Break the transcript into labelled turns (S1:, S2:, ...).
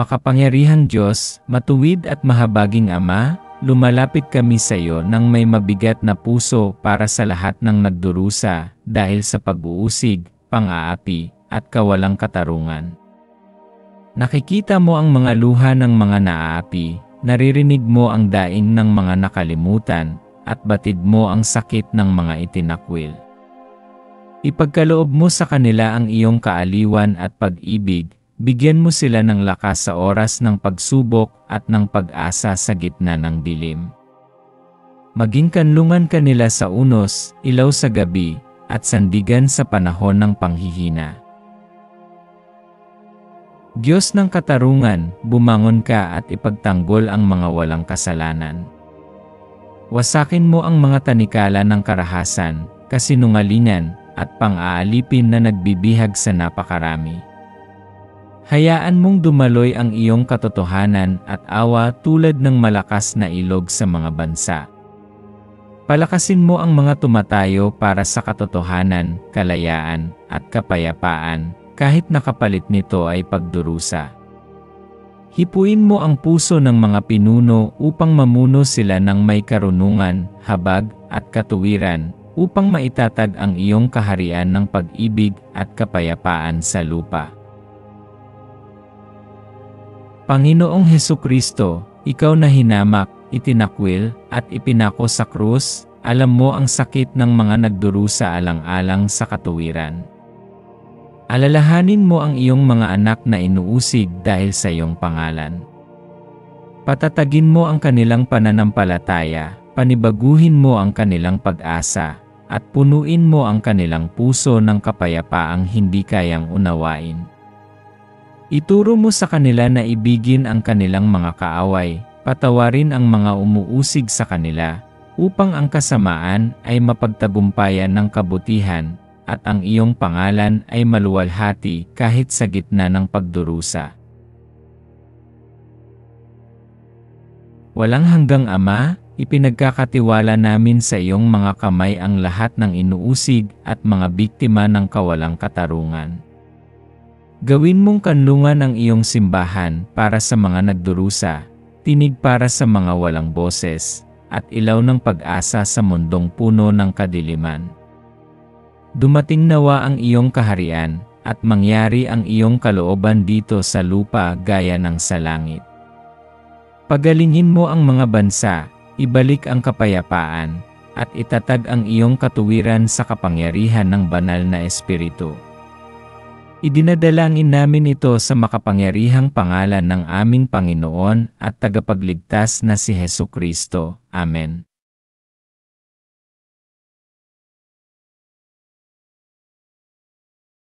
S1: Makapangyarihang Diyos, matuwid at mahabaging Ama, lumalapit kami sa iyo nang may mabigat na puso para sa lahat ng nagdurusa dahil sa pag-uusig, pang-aapi, at kawalang katarungan. Nakikita mo ang mga luha ng mga naaapi, naririnig mo ang daing ng mga nakalimutan, at batid mo ang sakit ng mga itinakwil. Ipagkaloob mo sa kanila ang iyong kaaliwan at pag-ibig, bigyan mo sila ng lakas sa oras ng pagsubok at ng pag-asa sa gitna ng dilim. Maging kanlungan kanila sa unos, ilaw sa gabi, at sandigan sa panahon ng panghihina. Diyos ng katarungan, bumangon ka at ipagtanggol ang mga walang kasalanan. Wasakin mo ang mga tanikala ng karahasan, kasinungalingan, at pang-aalipin na nagbibihag sa napakarami. Hayaan mong dumaloy ang iyong katotohanan at awa tulad ng malakas na ilog sa mga bansa. Palakasin mo ang mga tumatayo para sa katotohanan, kalayaan, at kapayapaan, kahit nakapalit nito ay pagdurusa. Hipuin mo ang puso ng mga pinuno upang mamuno sila ng may karunungan, habag, at katuwiran, upang maitatag ang iyong kaharian ng pag-ibig at kapayapaan sa lupa. Panginoong Hesukristo, ikaw na hinamak, itinakwil, at ipinako sa krus, alam mo ang sakit ng mga nagdurusa alang-alang sa katuwiran. Alalahanin mo ang iyong mga anak na inuusig dahil sa iyong pangalan. Patatagin mo ang kanilang pananampalataya, panibaguhin mo ang kanilang pag-asa, at punuin mo ang kanilang puso ng kapayapaang hindi kayang unawain. Ituro mo sa kanila na ibigin ang kanilang mga kaaway, patawarin ang mga umuusig sa kanila, upang ang kasamaan ay mapagtagumpayan ng kabutihan, at ang iyong pangalan ay maluwalhati kahit sa gitna ng pagdurusa. Walang hanggang Ama, ipinagkakatiwala namin sa iyong mga kamay ang lahat ng inuusig at mga biktima ng kawalang katarungan. Gawin mong kanlungan ang iyong simbahan para sa mga nagdurusa, tinig para sa mga walang boses, at ilaw ng pag-asa sa mundong puno ng kadiliman. Dumating nawa ang iyong kaharian, at mangyari ang iyong kalooban dito sa lupa gaya ng sa langit. Pagalingin mo ang mga bansa, ibalik ang kapayapaan, at itatag ang iyong katuwiran sa kapangyarihan ng banal na Espiritu. Idinadalangin namin ito sa makapangyarihang pangalan ng aming Panginoon at tagapagligtas na si Hesukristo. Amen.